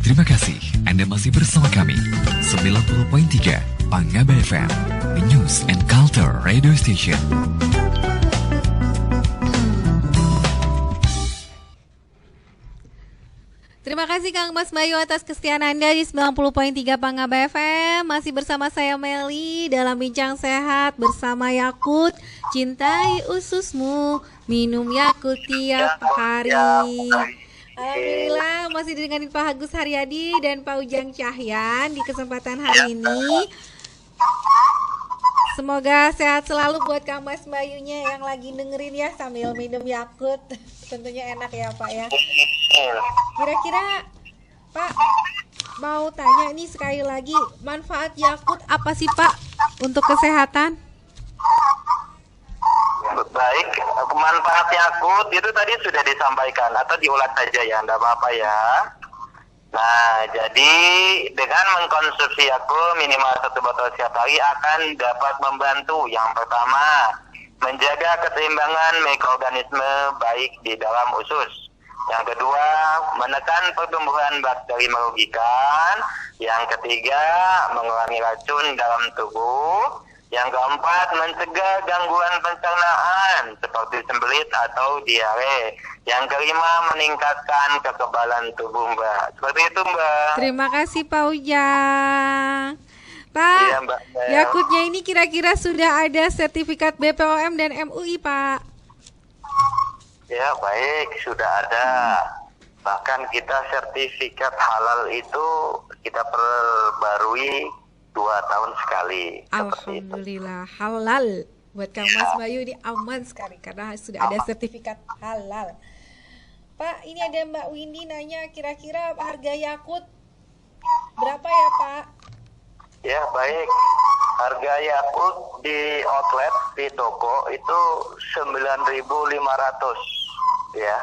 [SPEAKER 7] Terima kasih Anda masih bersama kami 90.3 Pangaba FM, The News and Culture Radio Station.
[SPEAKER 5] Terima kasih Kang Mas Bayu atas kesetiaan Anda di 90.3 Pangaba FM. Masih bersama saya Meli dalam Bincang Sehat bersama Yakult. Cintai ususmu, minum Yakult tiap hari. Alhamdulillah masih dengan Pak Agus Haryadi dan Pak Ujang Cahyan di kesempatan hari ini. Semoga sehat selalu buat Kang Mas Bayunya yang lagi dengerin ya sambil minum Yakult. Tentunya enak ya Pak ya. Kira-kira Pak mau tanya ini sekali lagi, manfaat Yakult apa sih Pak untuk kesehatan?
[SPEAKER 6] Baik, manfaat Yakult itu tadi sudah disampaikan atau diulas saja ya, enggak apa-apa ya. Nah, jadi dengan mengkonsumsi Yakult minimal 1 botol setiap hari akan dapat membantu yang pertama menjaga keseimbangan mikroorganisme baik di dalam usus. Yang kedua, menekan pertumbuhan bakteri merugikan. Yang ketiga, mengurangi racun dalam tubuh. Yang keempat, mencegah gangguan pencernaan seperti sembelit atau diare. Yang kelima, meningkatkan kekebalan tubuh, Mbak. Seperti itu, Mbak.
[SPEAKER 5] Terima kasih Pak Ujang. Pak,
[SPEAKER 6] Iya, Mbak.
[SPEAKER 5] Yakultnya ini kira-kira sudah ada sertifikat BPOM dan MUI, Pak?
[SPEAKER 6] Ya, baik, sudah ada. Bahkan kita sertifikat halal itu kita perbarui 2 tahun sekali.
[SPEAKER 5] Alhamdulillah, halal. Buat Kang Mas Bayu ini aman sekali karena sudah ada sertifikat halal. Pak, ini ada Mbak Windy nanya kira-kira harga Yakult berapa ya Pak?
[SPEAKER 6] Ya, baik. Harga Yakult di outlet, di toko itu 9.500 ya.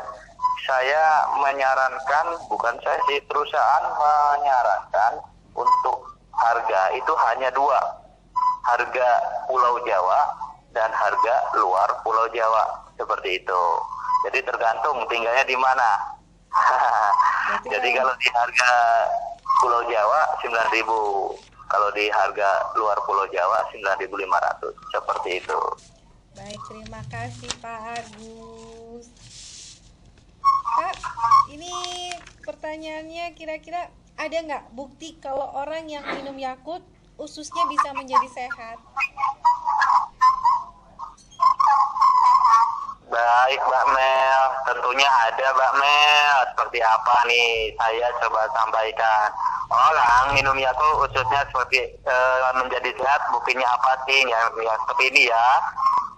[SPEAKER 6] Saya menyarankan, bukan saya sih, perusahaan menyarankan untuk harga itu hanya dua, harga Pulau Jawa dan harga luar Pulau Jawa, seperti itu. Jadi tergantung tinggalnya di mana. Jadi kalau di harga Pulau Jawa 9.000, kalau di harga luar Pulau Jawa 9.500, seperti itu.
[SPEAKER 5] Baik, terima kasih Pak Agus. Kak, ini pertanyaannya kira-kira ada nggak bukti kalau orang yang minum Yakult ususnya bisa menjadi sehat?
[SPEAKER 6] Baik Mbak Mel, tentunya ada Mbak Mel. Seperti apa nih? Saya coba sampaikan. Orang minum Yakult ususnya seperti menjadi sehat, buktinya apa sih? Yang seperti ini ya.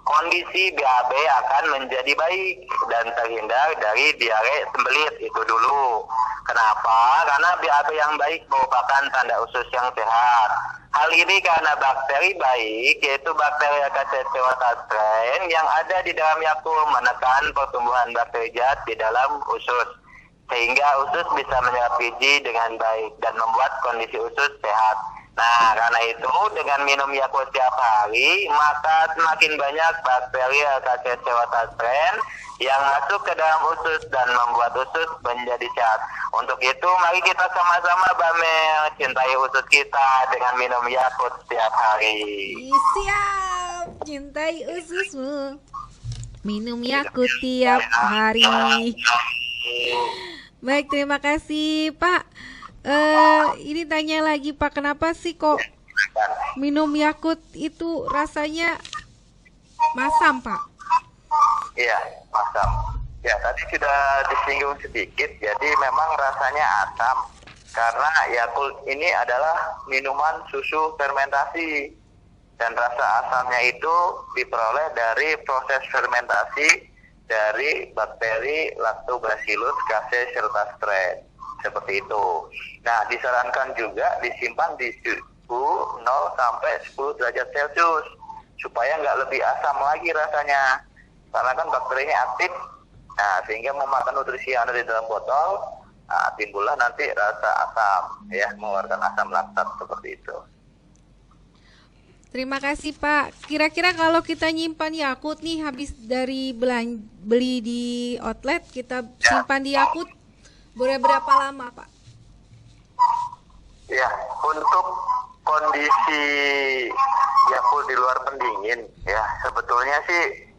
[SPEAKER 6] Kondisi BAB akan menjadi baik dan terhindar dari diare sembelit, itu dulu. Kenapa? Karena BAB yang baik merupakan tanda usus yang sehat. Hal ini karena bakteri baik, yaitu bakteri Akacea strain yang ada di dalam Yakult menekan pertumbuhan bakteri jahat di dalam usus, sehingga usus bisa menyerap gizi dengan baik dan membuat kondisi usus sehat. Nah, karena itu dengan minum Yakult setiap hari, maka semakin banyak bakteri Akacea strain yang masuk ke dalam usus dan membuat usus menjadi sehat. Untuk itu, mari kita sama-sama Bamel cintai usus kita dengan minum Yakult setiap hari.
[SPEAKER 5] Siap, cintai ususmu. Minum Yakult tiap hari. Baik, terima kasih Pak. Ini tanya lagi Pak, kenapa sih kok minum Yakult itu rasanya masam Pak?
[SPEAKER 6] Iya, masam. Ya, tadi sudah disinggung sedikit, jadi memang rasanya asam. Karena Yakult ini adalah minuman susu fermentasi. Dan rasa asamnya itu diperoleh dari proses fermentasi dari bakteri Lactobacillus casei serta strain. Seperti itu. Nah, disarankan juga disimpan di suhu 0 sampai 10 derajat Celcius supaya nggak lebih asam lagi rasanya. Karena kan bakterinya aktif, nah sehingga memakan nutrisi yang ada di dalam botol, nah, timbullah nanti rasa asam, ya, mengeluarkan asam laktat seperti itu.
[SPEAKER 5] Terima kasih Pak. Kira-kira kalau kita nyimpan Yakult nih habis dari beli di outlet, kita simpan di Yakult boleh berapa lama Pak?
[SPEAKER 6] Ya, untuk kondisi Yakult di luar pendingin, ya sebetulnya sih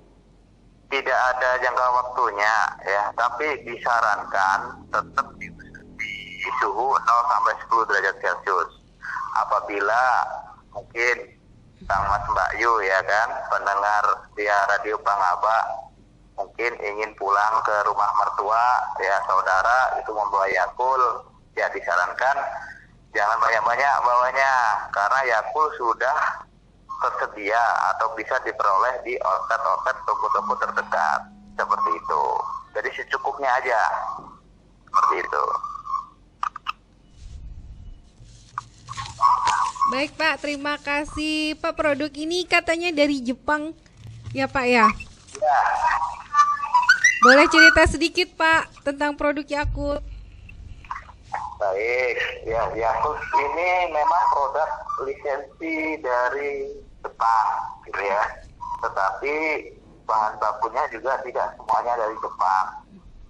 [SPEAKER 6] tidak ada jangka waktunya, ya, tapi disarankan tetap di suhu 0 sampai 10 derajat Celcius. Apabila mungkin Sang Mas Mbak Yu, ya kan, pendengar via Radio Pangaba, mungkin ingin pulang ke rumah mertua, ya saudara itu membawa Yakult, ya disarankan jangan banyak-banyak bawanya, karena Yakult sudah tersedia atau bisa diperoleh di outlet toko-toko terdekat, seperti itu. Jadi secukupnya aja, seperti itu.
[SPEAKER 5] Baik Pak, terima kasih Pak. Produk ini katanya dari Jepang ya Pak ya?
[SPEAKER 6] Ya.
[SPEAKER 5] Boleh cerita sedikit Pak tentang produk Yakult?
[SPEAKER 6] Baik, ya Yakult ini memang produk lisensi dari Jepang, gitu ya. Tetapi bahan bakunya juga tidak semuanya dari Jepang,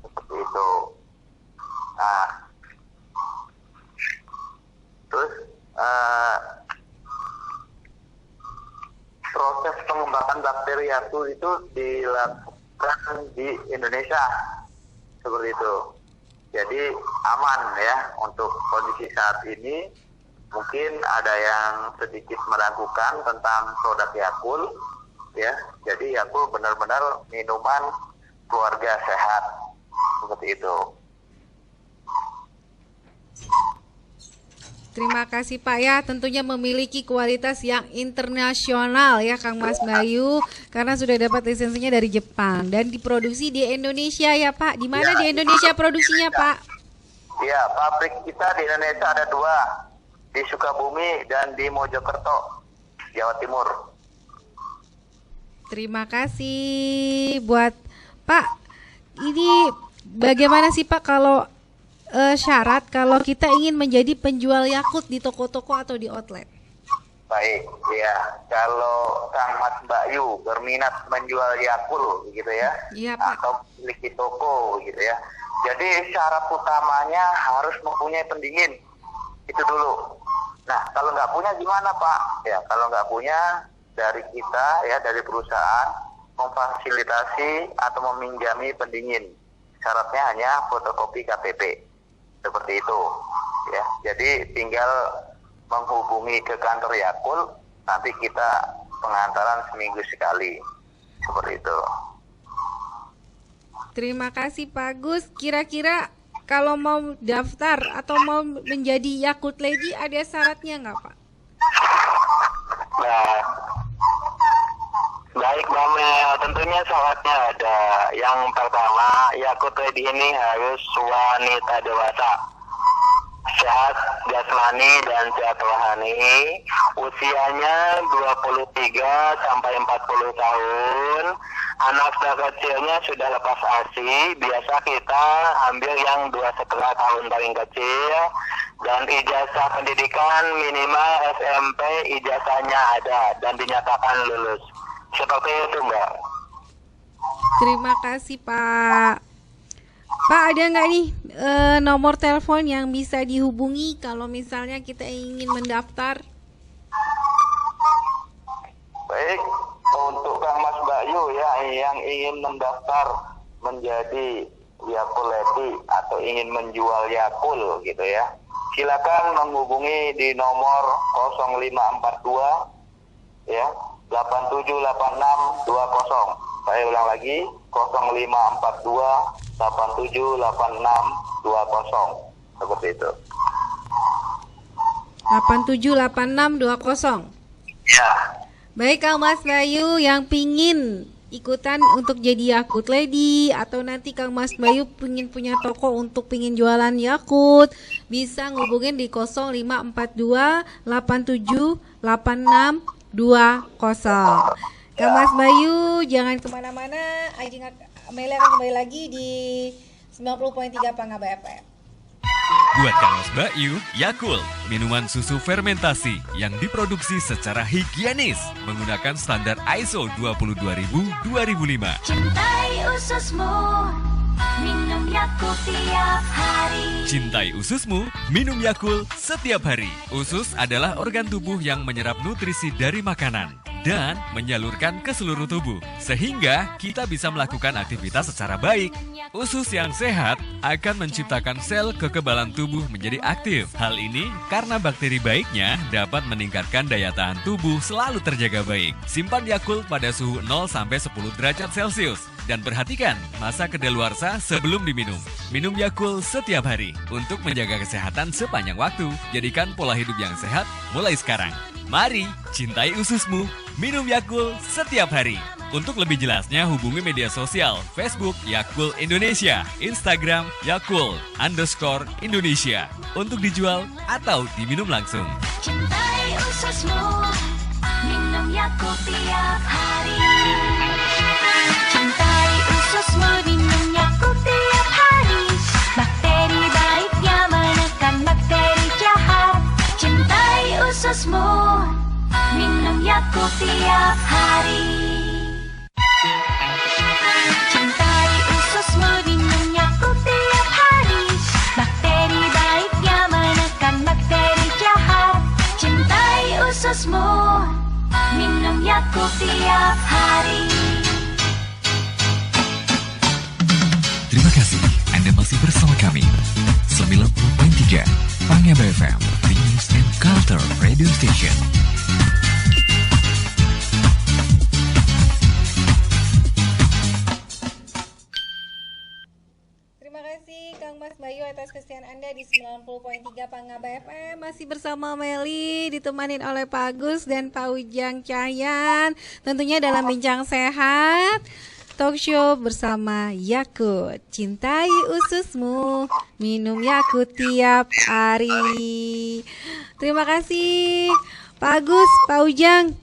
[SPEAKER 6] seperti itu. Nah, terus proses pengembangan bakteri Yakult itu dilakukan di Indonesia, seperti itu. Jadi aman ya untuk kondisi saat ini. Mungkin ada yang sedikit meragukan tentang produk Yakult, ya. Jadi Yakult benar-benar minuman keluarga sehat, seperti itu.
[SPEAKER 5] Terima kasih Pak ya, tentunya memiliki kualitas yang internasional ya Kang Mas Bayu, karena sudah dapat lisensinya dari Jepang dan diproduksi di Indonesia ya Pak. Di mana di Indonesia produksinya Pak?
[SPEAKER 6] Ya, pabrik kita di Indonesia ada 2, di Sukabumi dan di Mojokerto, Jawa Timur.
[SPEAKER 5] Terima kasih buat Pak. Ini bagaimana sih Pak kalau syarat kalau kita ingin menjadi penjual Yakult di toko-toko atau di outlet?
[SPEAKER 6] Baik, ya. Kalau Kang Mas Bayu berminat menjual Yakult gitu ya,
[SPEAKER 5] Iya, Pak.
[SPEAKER 6] atau memiliki toko gitu ya. Jadi syarat utamanya harus mempunyai pendingin. Itu dulu. Nah, kalau nggak punya gimana, Pak? Ya, kalau nggak punya, dari kita ya, dari perusahaan memfasilitasi atau meminjami pendingin. Syaratnya hanya fotokopi KTP. Seperti itu. Ya, jadi tinggal menghubungi ke kantor Yakult, nanti kita pengantaran seminggu sekali. Seperti itu.
[SPEAKER 5] Terima kasih Pak Agus. Kira-kira kalau mau daftar atau mau menjadi Yakult Lady ada syaratnya nggak Pak?
[SPEAKER 6] Nah, baik Mbak Mel, tentunya syaratnya ada. Yang pertama, Yakult Lady ini harus wanita dewasa, sehat jasmani dan sehat rohani, usianya 23 sampai 40 tahun, anak kecilnya sudah lepas ASI, biasa kita ambil yang 2,5 tahun paling kecil, dan ijazah pendidikan minimal SMP, ijazahnya ada dan dinyatakan lulus. Seperti itu, Mbak.
[SPEAKER 5] Terima kasih Pak. Pak, ada nggak nih nomor telepon yang bisa dihubungi kalau misalnya kita ingin mendaftar?
[SPEAKER 6] Baik, untuk Kang Mas Bayu ya yang ingin mendaftar menjadi Yakult Lady atau ingin menjual Yakult gitu ya, silakan menghubungi di nomor 0542 ya 878620. Saya ulang lagi 0542 878620. Seperti itu.
[SPEAKER 5] 878620.
[SPEAKER 6] Ya.
[SPEAKER 5] Baik Kang Mas Bayu yang pingin ikutan untuk jadi Yakult Lady atau nanti Kang Mas Bayu pingin punya toko untuk pingin jualan Yakult, bisa ngubungin di 0542 878620. Kang Mas Bayu jangan kemana-mana, Ajeng Amelia akan kembali lagi di 90.3 Pangaba FM.
[SPEAKER 1] Buat Kang Mas Bayu, Yakult, minuman susu fermentasi yang diproduksi secara higienis menggunakan standar ISO 22000-2005.
[SPEAKER 4] Cintai ususmu, minum Yakult tiap hari.
[SPEAKER 1] Cintai ususmu, minum Yakult setiap hari. Usus adalah organ tubuh yang menyerap nutrisi dari makanan dan menyalurkan ke seluruh tubuh, sehingga kita bisa melakukan aktivitas secara baik. Usus yang sehat akan menciptakan sel kekebalan tubuh menjadi aktif. Hal ini karena bakteri baiknya dapat meningkatkan daya tahan tubuh selalu terjaga baik. Simpan Yakult pada suhu 0-10 derajat Celcius. Dan perhatikan masa kedaluarsa sebelum diminum. Minum Yakult setiap hari untuk menjaga kesehatan sepanjang waktu. Jadikan pola hidup yang sehat mulai sekarang. Mari cintai ususmu, minum Yakult setiap hari. Untuk lebih jelasnya hubungi media sosial Facebook Yakult Indonesia, Instagram Yakult_Indonesia untuk dijual atau diminum langsung.
[SPEAKER 4] Cintai ususmu, minum Yakult tiap hari. Cintai ususmu, minum Yakult tiap hari. Bakteri baiknya menekan bakteri jahat. Cintai ususmu, minum Yakult tiap hari. Cintai ususmu, minum Yakult tiap hari. Bakteri baiknya menekan bakteri jahat. Cintai ususmu, minum Yakult tiap hari.
[SPEAKER 7] Terima kasih Anda masih bersama kami 90.3 Pangaba FM, The News and Culture Radio Station.
[SPEAKER 5] Terima kasih Kang Mas Bayu atas kesetiaan Anda di 90.3 Pangaba FM. Masih bersama Meli, ditemani oleh Pak Agus dan Pak Ujang Cahyan. Tentunya dalam Bincang Sehat Talk Show bersama Yakult. Cintai ususmu, minum Yakult tiap hari. Terima kasih Pak Agus, Pak Ujang.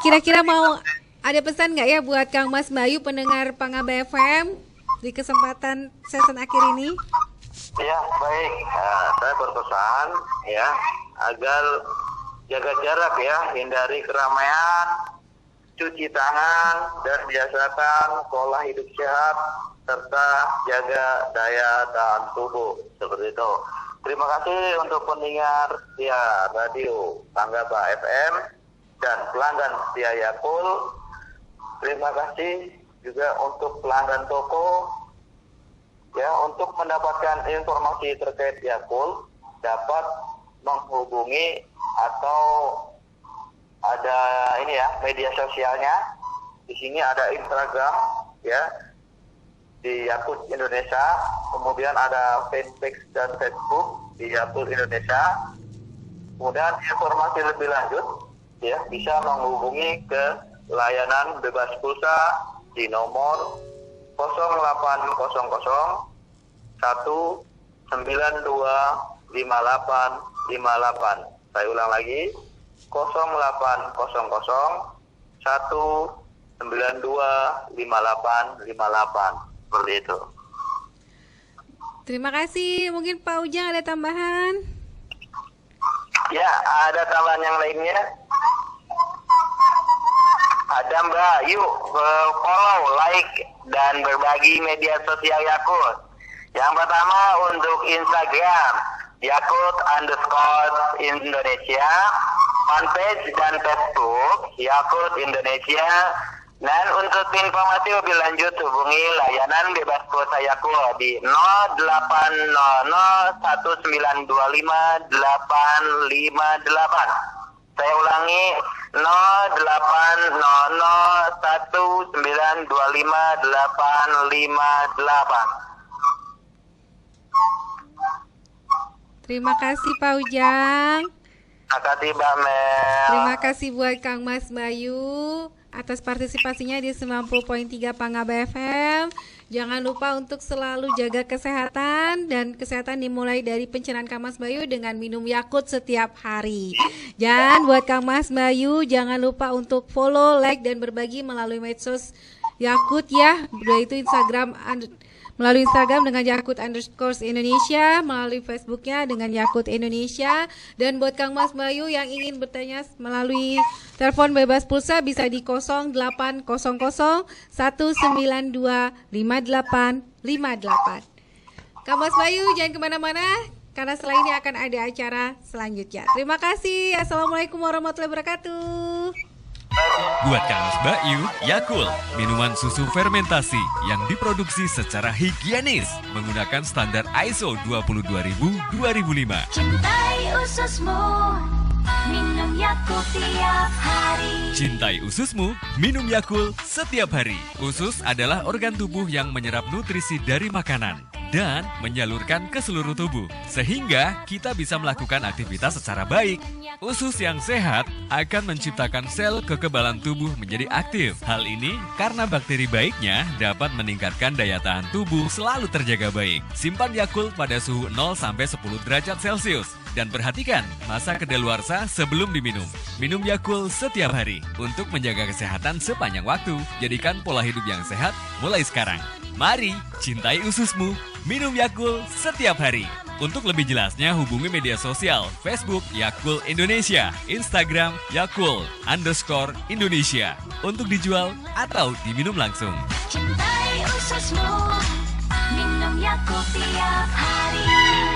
[SPEAKER 5] Kira-kira mau ada pesan nggak ya buat Kang Mas Bayu pendengar Pangaba FM di kesempatan season akhir ini?
[SPEAKER 6] Ya, baik. Saya berpesan ya agar jaga jarak ya, hindari keramaian, cuci tangan, dan biasakan pola hidup sehat, serta jaga daya tahan tubuh. Seperti itu. Terima kasih untuk pendengar setia Radio Panggaba FM dan pelanggan setia Yakult. Terima kasih juga untuk pelanggan toko. Ya, untuk mendapatkan informasi terkait Yakult dapat menghubungi atau ada ini ya media sosialnya. Di sini ada Instagram ya di Yakult Indonesia, kemudian ada fanpage dan Facebook di Yakult Indonesia. Kemudian informasi lebih lanjut ya bisa menghubungi ke layanan bebas pulsa di nomor 0800 192 5858. Saya ulang lagi 0800 192 5858. Seperti itu.
[SPEAKER 5] Terima kasih. Mungkin Pak Ujang ada tambahan?
[SPEAKER 6] Ya, ada tambahan yang lainnya. Ada Mbak, yuk follow, like, dan berbagi media sosial Yakult. Yang pertama untuk Instagram, Yakult_Indonesia, fanpage dan Facebook, Yakult Indonesia. Dan untuk informasi lebih lanjut hubungi layanan bebas pulsa Yakult di 0800 1925 858. Saya ulangi 0800 1925 858.
[SPEAKER 5] Terima kasih Pak Ujang.
[SPEAKER 6] Terima kasih Mbak Mel.
[SPEAKER 5] Terima kasih buat Kang Mas Bayu atas partisipasinya di 90.3 Panggaba FM. Jangan lupa untuk selalu jaga kesehatan, dan kesehatan dimulai dari pencernaan Kang Mas Bayu dengan minum Yakult setiap hari. Dan buat Kang Mas Bayu, jangan lupa untuk follow, like, dan berbagi melalui medsos Yakult ya, yaitu melalui Instagram dengan Yakult_Indonesia, melalui Facebooknya dengan Yakult Indonesia. Dan buat Kang Mas Bayu yang ingin bertanya melalui telepon bebas pulsa bisa di 0800 192 5858. Kang Mas Bayu jangan kemana-mana, karena setelah ini akan ada acara selanjutnya. Terima kasih. Assalamualaikum warahmatullahi wabarakatuh.
[SPEAKER 1] Buat Kang Mas Bayu, Yakult, minuman susu fermentasi yang diproduksi secara higienis menggunakan standar ISO 22000-2005.
[SPEAKER 4] Cintai ususmu, minum Yakult tiap hari.
[SPEAKER 1] Cintai ususmu, minum Yakult setiap hari. Usus adalah organ tubuh yang menyerap nutrisi dari makanan dan menyalurkan ke seluruh tubuh, sehingga kita bisa melakukan aktivitas secara baik. Usus yang sehat akan menciptakan sel kekebalan tubuh menjadi aktif. Hal ini karena bakteri baiknya dapat meningkatkan daya tahan tubuh selalu terjaga baik. Simpan Yakult pada suhu 0-10 derajat Celcius. Dan perhatikan masa kedaluarsa sebelum diminum. Minum Yakult setiap hari untuk menjaga kesehatan sepanjang waktu. Jadikan pola hidup yang sehat mulai sekarang. Mari cintai ususmu, minum Yakult setiap hari. Untuk lebih jelasnya hubungi media sosial Facebook Yakult Indonesia, Instagram Yakult_Indonesia untuk dijual atau diminum langsung.
[SPEAKER 4] Cintai ususmu, minum Yakult tiap hari.